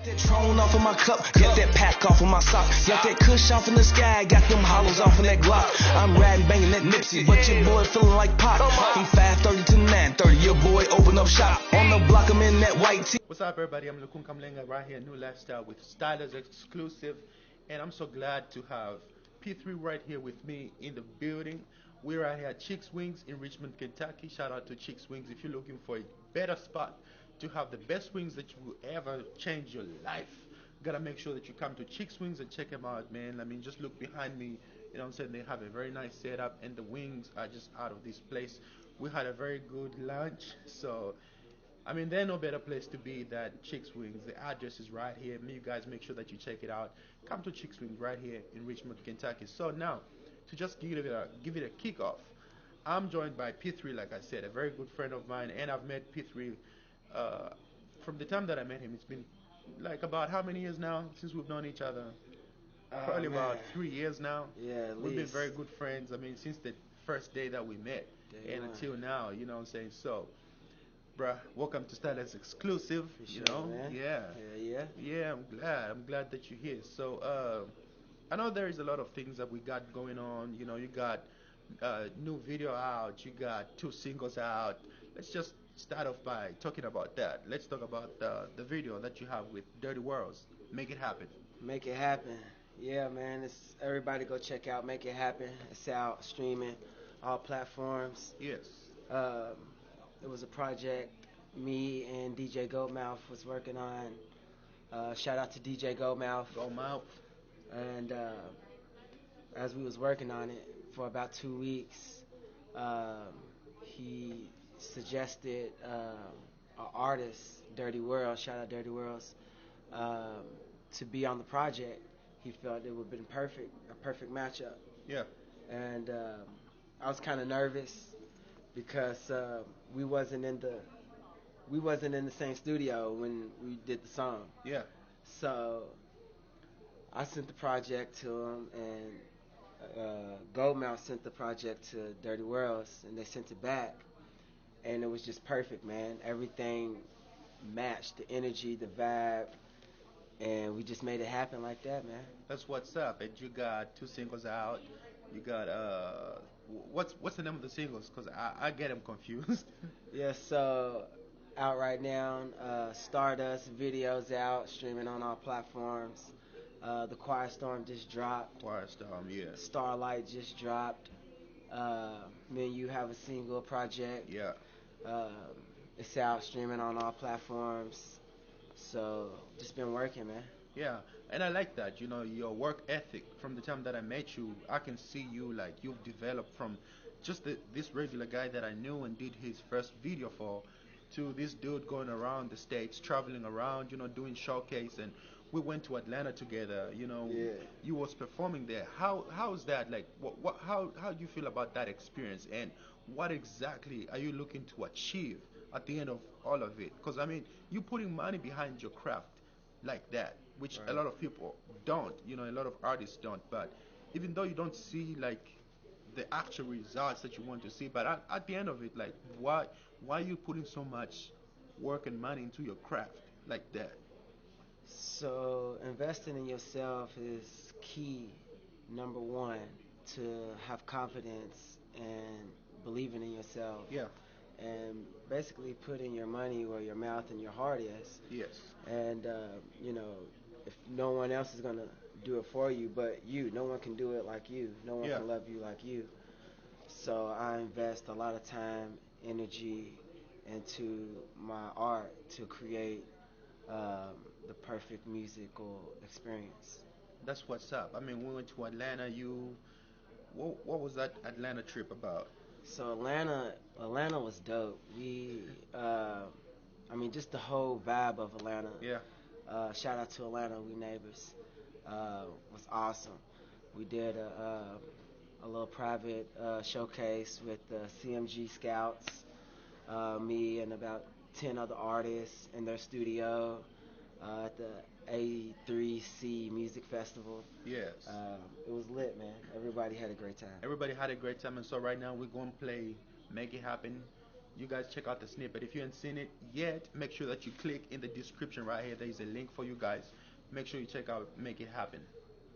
That Tron off of my cup, get that pack off of my sock, got that kush off in the sky, got them hollows off in that Glock. I'm riding, banging that Nipsey, but your boy feeling like Pop. From 5:30 to 9:30, your boy open up shop on the block. I'm in that white tee. What's up, everybody? I'm Lukun Kamlenga right here, New Lifestyle with Stylers Exclusive, and I'm so glad to have P3 right here with me in the building. We're right here at Chicks Wings in Richmond, Kentucky. Shout out to Chicks Wings if you're looking for a better spot to have the best wings that you will ever change your life. Gotta make sure that you come to Chicks Wings and check them out, man. I mean, just look behind me. You know what I'm saying? They have a very nice setup, and the wings are just out of this place. We had a very good lunch, so I mean, there's no better place to be than Chicks Wings. The address is right here. You guys make sure that you check it out. Come to Chicks Wings right here in Richmond, Kentucky. So now, to just give it a kickoff, I'm joined by P3, like I said, a very good friend of mine, and I've met P3 from the time that I met him. It's been like about how many years now since we've known each other? Probably about 3 years now. Yeah, at we've least. been very good friends. I mean, since the first day that we met, and until now, you know what I'm saying? So, bruh, welcome to Stylers Exclusive. Appreciate You know, it, man. yeah. I'm glad that you're here. So, I know there is a lot of things that we got going on. You know, you got new video out. You got 2 singles out. Let's just start off by talking about that. Let's talk about the video that you have with Dirty Worlds. Make it happen. Make it happen. Yeah, man. It's everybody go check out Make It Happen. It's out streaming all platforms. Yes. It was a project me and DJ Goldmouth was working on. Shout out to DJ Goldmouth. Goldmouth. And as we was working on it for about 2 weeks, he suggested an artist, Dirty World, shout out Dirty Worlds, to be on the project. He felt it would have been a perfect matchup. Yeah. And I was kind of nervous because we wasn't in the same studio when we did the song. Yeah. So I sent the project to him, and Goldmouth sent the project to Dirty Worlds, and they sent it back, and it was just perfect, man. Everything matched, the energy, the vibe, and we just made it happen like that, man. That's what's up. And you got 2 singles out. You got what's the name of the singles? Cause I get them confused. Yeah, so out right now, Stardust videos out, streaming on all platforms. The Quiet Storm just dropped. Quiet Storm, yeah. Starlight just dropped. Me and You have a single project. Yeah. It's out streaming on all platforms. So just been working, man. Yeah, and I like that. You know, your work ethic. From the time that I met you, I can see you like you've developed from just this regular guy that I knew and did his first video for, to this dude going around the states, traveling around, you know, doing showcase. And we went to Atlanta together. You know, Yeah. You was performing there. How's that? Like, how do you feel about that experience? And what exactly are you looking to achieve at the end of all of it? Because I mean, you putting money behind your craft like that, which Right. a lot of people don't. You know, a lot of artists don't. But even though you don't see like the actual results that you want to see, but at the end of it, like, why are you putting so much work and money into your craft like that? So investing in yourself is key, number one, to have confidence and believing in yourself. Yeah. And basically putting your money where your mouth and your heart is. Yes. And, you know, if no one else is going to do it for you but you, no one can do it like you. No one Yeah. can love you like you. So I invest a lot of time, energy into my art to create the perfect musical experience. That's what's up. I mean, we went to Atlanta. What was that Atlanta trip about? So Atlanta was dope. I mean, just the whole vibe of Atlanta. Yeah. Shout out to Atlanta, we neighbors. Was awesome. We did a little private showcase with the CMG Scouts, me and about 10 other artists in their studio at the A3C Music Festival. Yes. It was lit, man. Everybody had a great time. Everybody had a great time, and so right now we're going to play Make It Happen. You guys check out the snippet. If you haven't seen it yet, make sure that you click in the description right here. There is a link for you guys. Make sure you check out Make It Happen.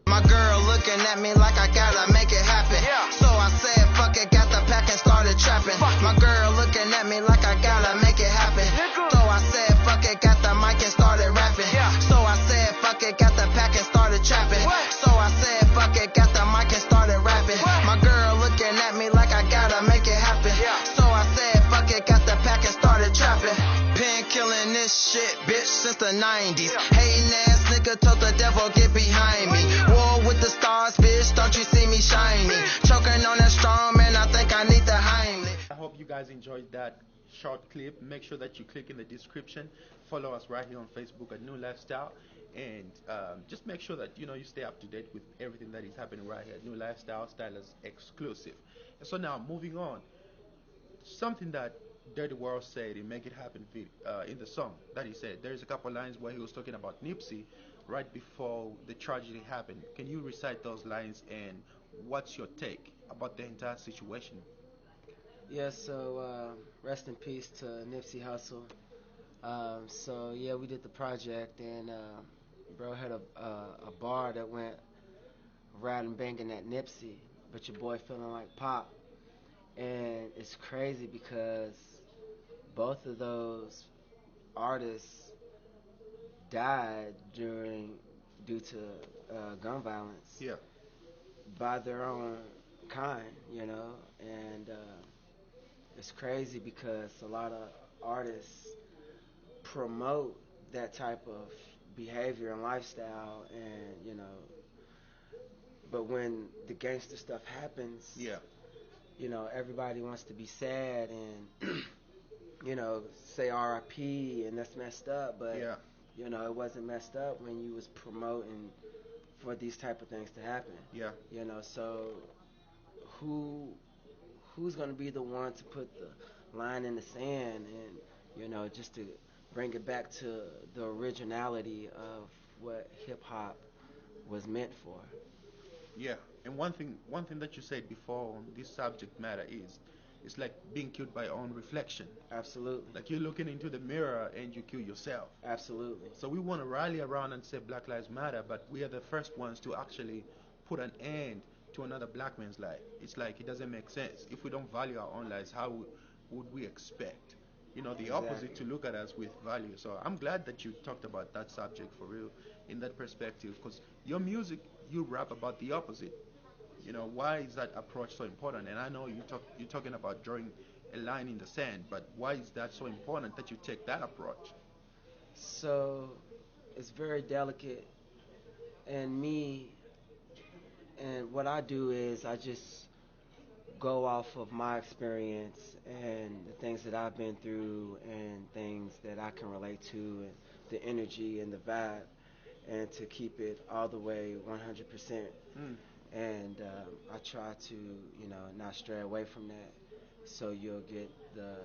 My girl looking at me like I gotta make it happen. So I said, fuck it, got the pack and started trapping. My girl looking at me like I gotta make it happen. So I said, fuck it, got the mic and started rapping. So I said, fuck it, got the pack and started trapping. So I said, fuck it, got the mic and started rapping. My girl looking at me like I gotta make it happen. So I said, fuck it, got the pack and started trapping. Pen killing this shit, bitch, since the 90s. Hating ass nigga told the devil, get behind me. War with the stars, bitch, don't you see me shining? Choking on that strong man, I think I need the Heimlich. I hope you guys enjoyed that short clip. Make sure that you click in the description. Follow us right here on Facebook at New Lifestyle. And just make sure that you stay up to date with everything that is happening right here at New Lifestyle, Stylers exclusive. And so now, moving on. Something that Dirty World said in Make It Happen in the song that he said. There's a couple lines where he was talking about Nipsey right before the tragedy happened. Can you recite those lines and what's your take about the entire situation? Yeah, so rest in peace to Nipsey Hussle. So yeah, we did the project, and bro had a bar that went riding banging at Nipsey, but your boy feeling like Pop. And it's crazy because both of those artists died due to gun violence Yeah, by their own kind, and it's crazy because a lot of artists promote that type of behavior and lifestyle, and but when the gangster stuff happens, yeah, everybody wants to be sad and say RIP, and that's messed up, but yeah, it wasn't messed up when you was promoting for these type of things to happen. yeah, So who's gonna be the one to put the line in the sand and just to bring it back to the originality of what hip hop was meant for? yeah. And one thing that you said before on this subject matter is, it's like being killed by your own reflection. Absolutely. Like you're looking into the mirror and you kill yourself. Absolutely. So we want to rally around and say Black Lives Matter, but we are the first ones to actually put an end to another black man's life. It's like it doesn't make sense. If we don't value our own lives, how would we expect, the opposite to Exactly. look at us with value? So I'm glad that you talked about that subject for real in that perspective, because your music, you rap about the opposite. Why is that approach so important? And I know you're talking about drawing a line in the sand, but why is that so important that you take that approach? So it's very delicate, and what I do is I just go off of my experience and the things that I've been through and things that I can relate to, and the energy and the vibe, and to keep it all the way 100%. Mm. And I try to not stray away from that, so you'll get the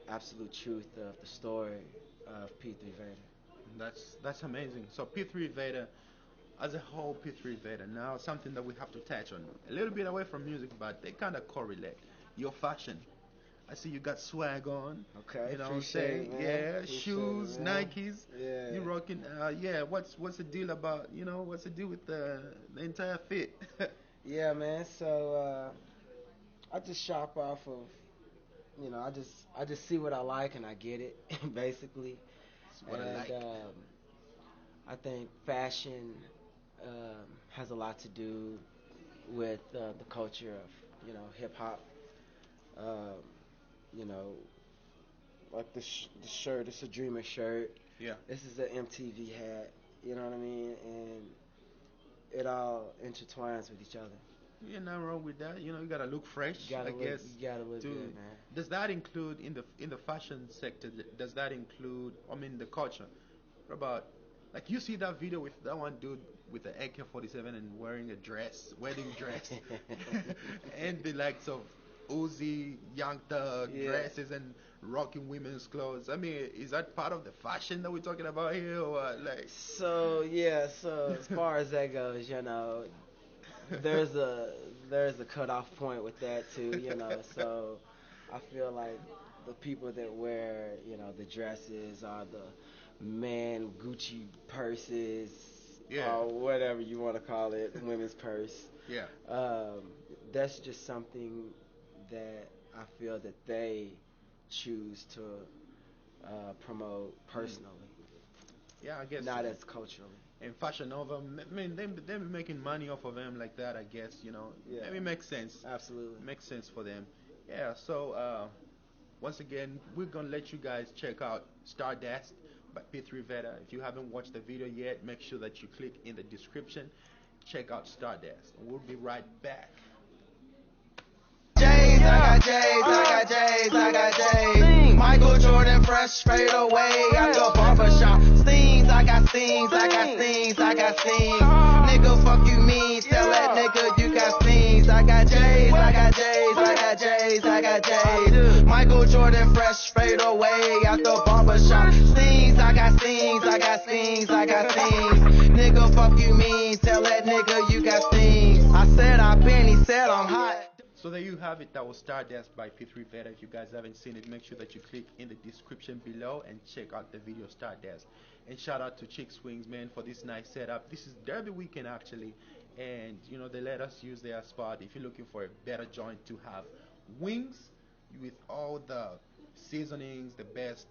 absolute truth of the story of P3Vader. That's amazing. So P3Vader, as a whole, P3Vader. Now something that we have to touch on a little bit away from music, but they kind of correlate. Your fashion. I see you got swag on. Okay, You know what I'm appreciate saying? it, man. Yeah, Appreciate shoes, it, man. Nikes. Yeah. You rocking? Yeah. What's the deal about? What's the deal with the entire fit? Yeah, man. So I just shop off of, I just see what I like and I get it, basically. That's what I And like. I think fashion has a lot to do with the culture of hip hop. Um, you know, like the shirt. It's a Dreamer shirt. Yeah. This is an MTV hat. You know what I mean? And it all intertwines with each other. Yeah, nothing wrong with that. You gotta look fresh, I guess. You gotta look To good, man. Does that include in the fashion sector? Does that include? I mean, the culture. What about, like, you see that video with that one dude with the AK-47 and wearing a dress, wedding dress, and the likes of Uzi, Young Thug Yeah. dresses and rocking women's clothes. I mean, is that part of the fashion that we're talking about here, or what? Like? So yeah, so as far as that goes, there's a cutoff point with that too, So I feel like the people that wear, the dresses or the man Gucci purses Yeah. or whatever you want to call it, women's purse. Yeah. Um, that's just something that I feel that they choose to promote personally, Yeah, I guess. not as culturally. And Fashion Nova, I mean, they be making money off of them like that, I guess, Yeah, Maybe makes sense. absolutely. Makes sense for them. Yeah, so once again, we're going to let you guys check out Stardust by P3Vader. If you haven't watched the video yet, make sure that you click in the description. Check out Stardust. And we'll be right back. J's, I got J's, I got J's, I got J's. Michael Jordan, fresh fade away at the barbershop. Stings, I got stings, I got stings, I got stings. Nigga, fuck you mean? Tell that nigga you got stings. I got J's, I got J's, I got J's, I got J's. Michael Jordan, fresh fade away at the barbershop. Stings, I got stings, I got stings, I got stings. Nigga, fuck you mean? Tell that nigga you got stings. I said I been, he said I'm hot. So there you have it. That was Stardust by P3Vader. If you guys haven't seen it, make sure that you click in the description below and check out the video Stardust. And shout out to Chick Swings, man, for this nice setup. This is Derby weekend actually, and they let us use their spot. If you're looking for a better joint to have wings with all the seasonings, the best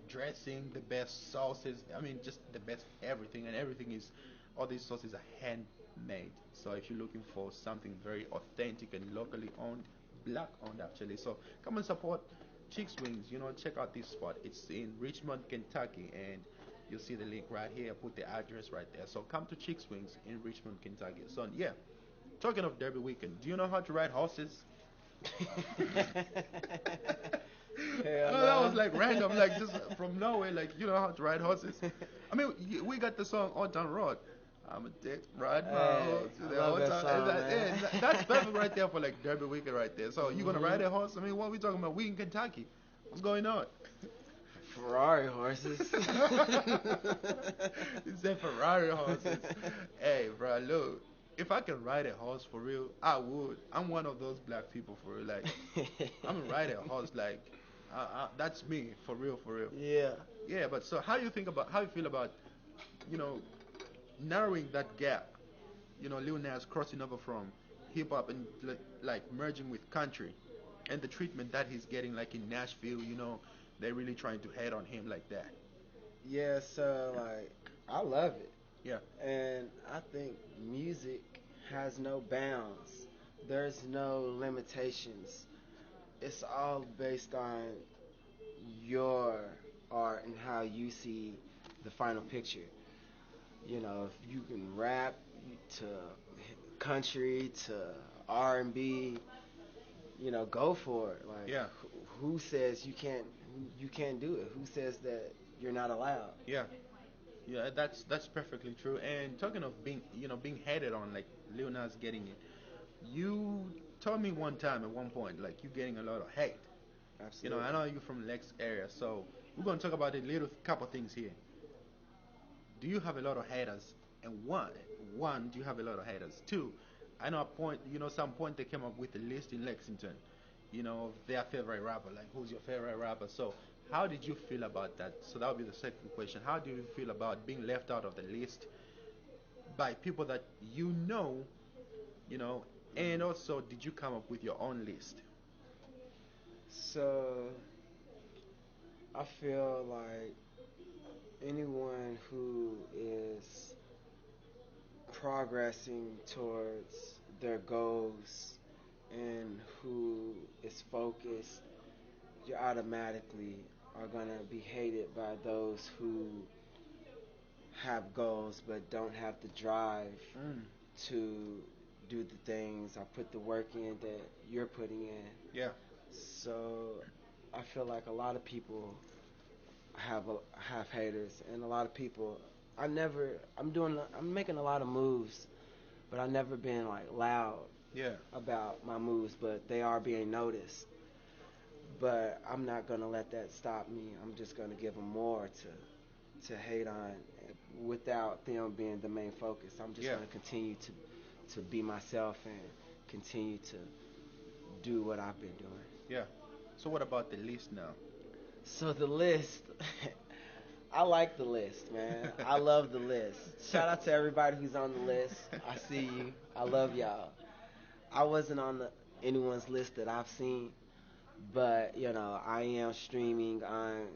dressing, the best sauces. I mean, just the best everything, and everything is all these sauces are handmade. So if you're looking for something very authentic and locally owned, black owned actually, so come and support Chicks Wings. Check out this spot. It's in Richmond, Kentucky, and you'll see the link right here. Put the address right there. So come to Chicks Wings in Richmond, Kentucky. So yeah, talking of Derby weekend, do you know how to ride horses? Hell No, that no. was like random, like just from nowhere. Like, you know how to ride horses? I mean, we got the song "On Town Road." I'm a dick, ride my horse. I love that song, man. That's perfect right there for like Derby weekend right there. So you gonna ride a horse? I mean, what are we talking about? We in Kentucky. What's going on? Ferrari horses. He said Ferrari horses. Hey, bro, look. If I can ride a horse for real, I would. I'm one of those black people for real. Like, I'm gonna ride a horse. Like, that's me for real, for real. Yeah. Yeah, but so how you feel about, you know, narrowing that gap? Lil Nas crossing over from hip hop and like merging with country, and the treatment that he's getting like in Nashville. They're really trying to head on him like that. Yeah, so like I love it. Yeah. And I think music has no bounds. There's no limitations. It's all based on your art and how you see the final picture. If you can rap to country to R&B, go for it. Like, Yeah. who says you can't do it? Who says that you're not allowed? Yeah. Yeah, that's perfectly true. And talking of being headed on, like Lil Nas getting it, you told me one time at one point, like you getting a lot of hate. Absolutely. I know you're from Lex area, so we're gonna talk about a little couple things here. Do you have a lot of haters? And one, do you have a lot of haters? Two, I know a point, some point they came up with a list in Lexington, of their favorite rapper. Like, who's your favorite rapper? So, how did you feel about that? So that would be the second question. How do you feel about being left out of the list by people that you know, and also did you come up with your own list? So I feel like anyone who is progressing towards their goals and who is focused, you automatically are going to be hated by those who have goals but don't have the drive Mm, to do the things or put the work in that you're putting in. yeah, So I feel like a lot of people have haters, and a lot of people. I'm making a lot of moves, but I've never been like loud yeah, about my moves, but they are being noticed. But I'm not gonna let that stop me. I'm just gonna give them more to hate on, without them being the main focus. I'm just yeah, gonna continue to be myself and continue to do what I've been doing. yeah. So what about the list now? So the list, I like the list, man. I love the list. Shout out to everybody who's on the list. I see you. I love y'all. I wasn't on anyone's list that I've seen, but I am streaming on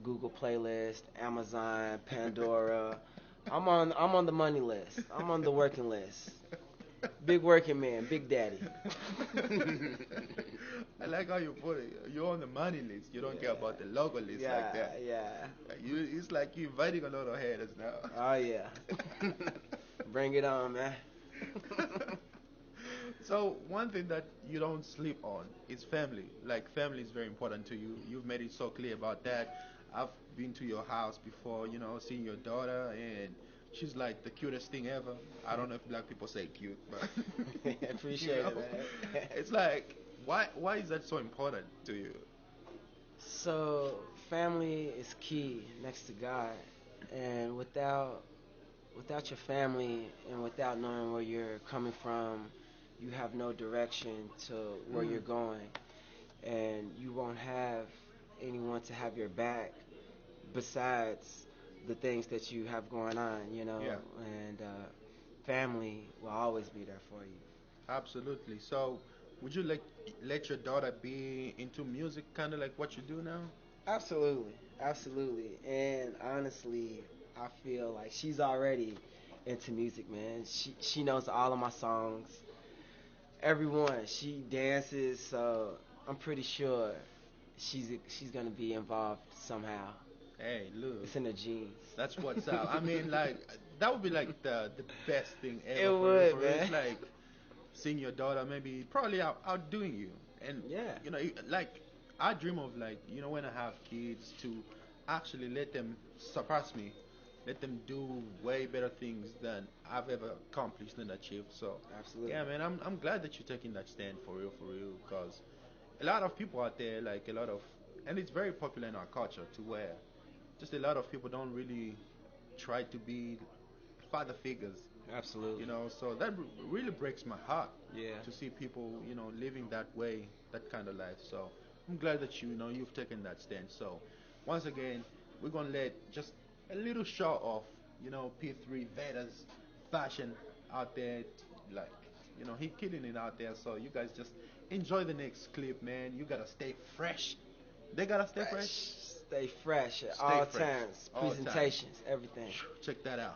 Google Playlist, Amazon, Pandora. I'm on the money list. I'm on the working list. Big working man, big daddy. I like how you put it. You're on the money list. You don't care about the logo list like that. Yeah. It's like you're inviting a lot of haters now. Oh yeah. Bring it on, man. So one thing that you don't sleep on is family. Like family is very important to you. You've made it so clear about that. I've been to your house before, seeing your daughter, and she's like the cutest thing ever. I don't know if black people say cute, but Appreciate it, man. it's like why is that so important to you? So family is key next to God, and without your family and without knowing where you're coming from, you have no direction to where you're going, and you won't have anyone to have your back besides the things that you have going on. Yeah, And family will always be there for you. absolutely. So would you let your daughter be into music, kind of like what you do now? Absolutely, absolutely. And honestly, I feel like she's already into music, man. She knows all of my songs, every one. She dances, so I'm pretty sure she's gonna be involved somehow. Hey, look. It's in her genes. That's what's up. I mean, like that would be like the best thing It ever for you. would, For real. It's man. like seeing your daughter maybe probably outdoing you, and Yeah. like I dream of like when I have kids to actually let them surpass me, let them do way better things than I've ever accomplished and achieved. So Absolutely. yeah, man, I'm glad that you're taking that stand for real, because a lot of people out there, like a lot of, and it's very popular in our culture to where just a lot of people don't really try to be father figures, Absolutely. so that really breaks my heart Yeah. to see people, living that way, that kind of life. So I'm glad that you've taken that stand. So once again, we're gonna let just a little show of, P3 Vader's fashion out there, like, he killing it out there. So you guys just enjoy the next clip, man. You gotta stay fresh. They gotta stay fresh. Stay fresh at Stay all fresh. times. All Presentations, everything. Check that out.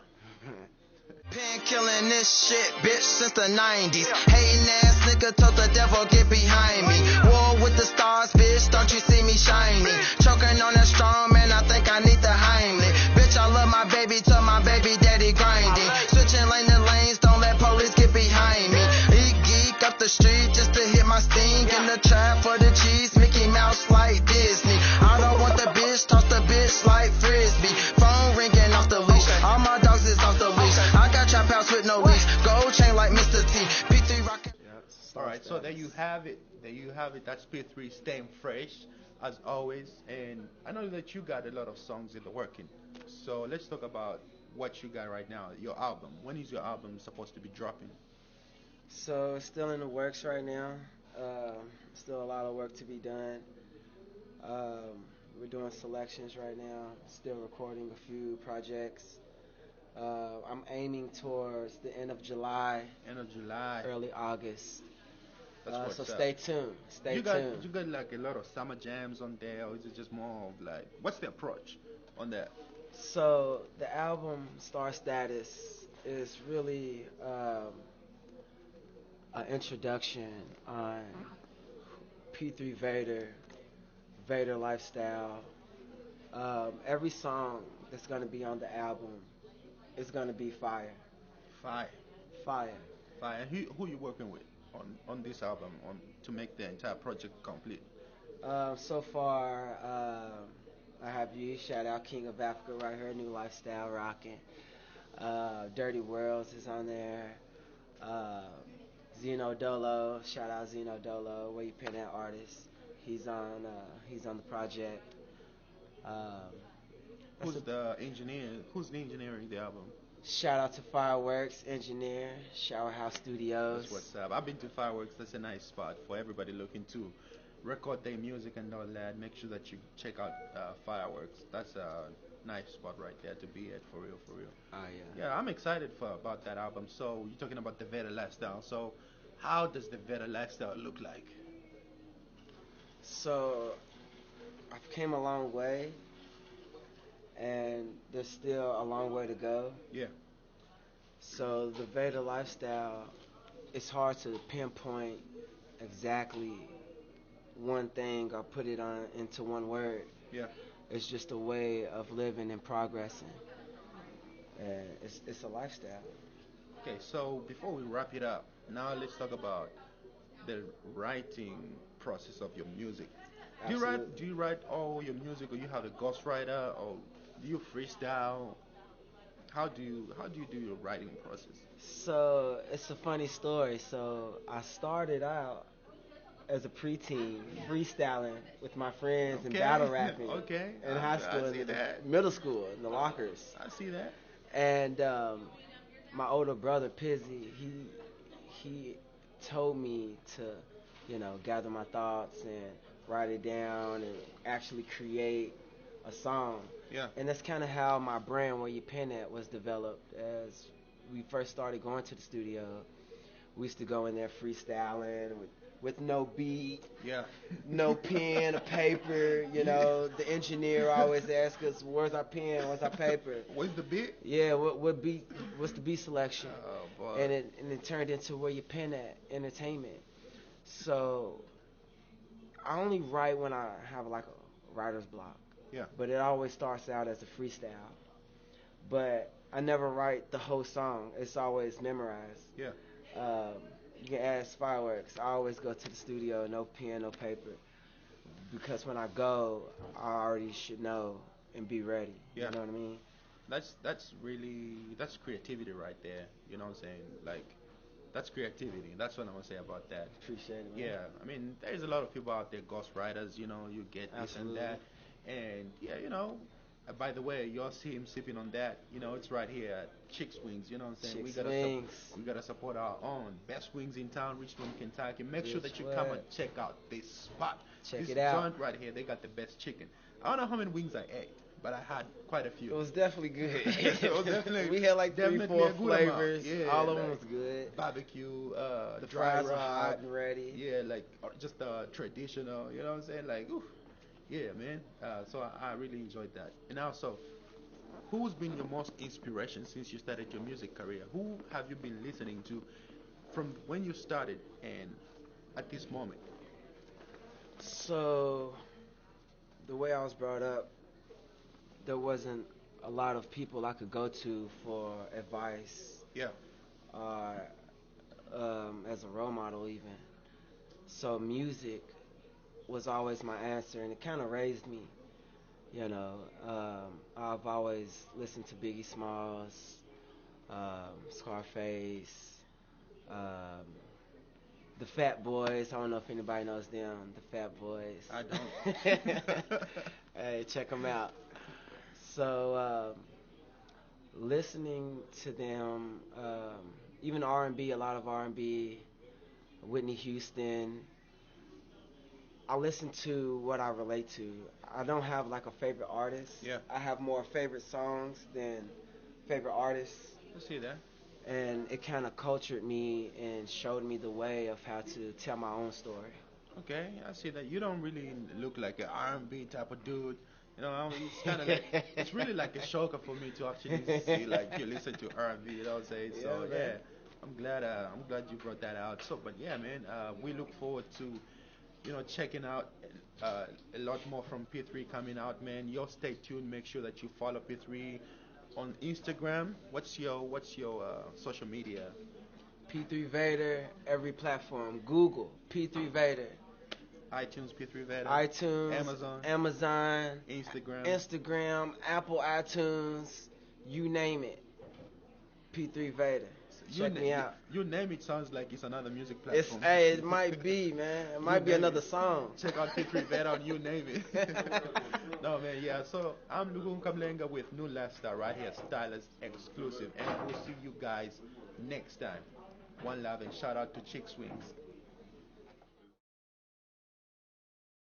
Been killing this shit, bitch, since the 90s. Hating ass nigga told the devil get behind me. War with the stars, bitch, don't you see me shining? Choking on that strong man, I think I need the Heimlich. Bitch, I love my baby, till my baby daddy grinding. Switching lane to lanes, don't let police get behind me. Eat geek up the street just to hit my sting. In the trap for the cheese, Mickey Mouse like Disney. I don't want the bitch, toss the bitch like Frisbee. Phone ringing off the leash, all my dogs is off the leash. I got trap house with no leash, gold chain like Mr. T. P3 rockin'. Yeah. All right. So there you have it. There you have it. That's P3 staying fresh as always. And I know that you got a lot of songs in the working. So let's talk about what you got right now. Your album. When is your album supposed to be dropping? So it's still in the works right now. Still a lot of work to be done. We're doing selections right now. Still recording a few projects. I'm aiming towards the end of July, End of July. early August. That's what's So up. stay tuned. Stay You tuned. got like a lot of summer jams on there, or is it just more of like what's the approach on that? So the album Star Status is really an introduction on P3 Vader, Vader lifestyle. Every song that's gonna be on the album is gonna be fire, Fire, fire. fire. And who you working with on this album on to make the entire project complete? So far, I have you. Shout out King of Africa right here, New Lifestyle rocking. Dirty Worlds is on there. Uh, Zeno Dolo, shout out Zeno Dolo, where you pin that artist. He's on the project. Um, that's Who's the engineer? Who's the engineering the album? Shout out to Fireworks Engineer, Shower House Studios. That's what's up. I've been to Fireworks. That's a nice spot for everybody looking to record their music and all that. Make sure that you check out Fireworks. That's a nice spot right there to be at, for real, for real. Oh yeah. Yeah, I'm excited for about that album. So you're talking about the Vader lifestyle. So how does the Vader lifestyle look like? So I've came a long way, and there's still a long way to go. Yeah, So the Veda lifestyle, it's hard to pinpoint exactly one thing or put it on into one word. yeah. It's just a way of living and progressing. And it's a lifestyle. Okay, so before we wrap it up, now let's talk about the writing process of your music. Absolutely. Do you write all your music, or you have a ghostwriter, or do you freestyle? How do you do your writing process? So it's a funny story. So I started out as a preteen freestyling with my friends and Okay, battle rapping okay, in high I school, see in that. middle school, in the lockers. I see that. And my older brother Pizzy, he told me to, gather my thoughts and write it down and actually create a song. Yeah, And that's kind of how my brand, Where You Pen At, was developed. As we first started going to the studio, we used to go in there freestyling with no beat, yeah. no pen or paper. The engineer always asks us, "Where's our pen? Where's our paper?" What's the beat? Yeah, what beat? What's the beat selection? Oh boy. And it turned into Where You Pen At Entertainment. So I only write when I have like a writer's block, Yeah, but it always starts out as a freestyle. But I never write the whole song. It's always memorized. yeah. Um, you can ask Fireworks. I always go to the studio, no pen, no paper, because when I go, I already should know and be ready. Yeah. You know what I mean? That's really that's creativity right there. You know what I'm saying? Like that's creativity. That's what I'm gonna say about that. Appreciate it, man. Yeah, I mean, there's a lot of people out there, ghostwriters. You get this and Absolutely. that, and yeah, by the way, y'all see him sipping on that. It's right here at Chicks Wings. You know what I'm saying? Chicks Wings. We gotta support our own best wings in town, Richmond, Kentucky. Make sure Yes, that you come and what? check out this spot. Check This it out. joint right here, they got the best chicken. I don't know how many wings I ate, but I had quite a few. It was definitely good. It was definitely We had like three, definitely four a good amount. flavors. Yeah, All of them like was good. barbecue, The dry fries were rub, hot and ready. yeah, like just traditional. You know what I'm saying? Like, oof, yeah, man. So I really enjoyed that. And also, who's been your most inspiration since you started your music career? Who have you been listening to from when you started and at this moment? So the way I was brought up, there wasn't a lot of people I could go to for advice Yeah, or as a role model even. So music was always my answer, and it kind of raised me. I've always listened to Biggie Smalls, Scarface, um, the Fat Boys. I don't know if anybody knows them. The Fat Boys. I don't. Hey, check them out. So listening to them, even R&B, a lot of R&B, Whitney Houston. I listen to what I relate to. I don't have like a favorite artist. Yeah, I have more favorite songs than favorite artists. I see that. And it kind of cultured me and showed me the way of how to tell my own story. Okay, I see that. You don't really look like an R&B type of dude. It's kind of like it's really like a shocker for me to actually see like you listen to R&B. You know what I'm saying? Yeah, So man. yeah, I'm glad you brought that out. So, but yeah, man, we look forward to checking out a lot more from P3 coming out, man. You stay tuned. Make sure that you follow P3 on Instagram. What's your social media? P3Vader, every platform. Google, P3Vader. iTunes P3Vader, iTunes, Amazon, Amazon, Instagram. Instagram, Apple iTunes, you name it. P3Vader. You Check me out. you name it sounds like it's another music It's platform. it might be, man. It might be name another it. song. Check out P3Vader on you name it. No man, yeah. So I'm Lugun Kamlenga with New Lifestyle right here, Stylist exclusive, and we'll see you guys next time. One love and shout out to Chicks Wings.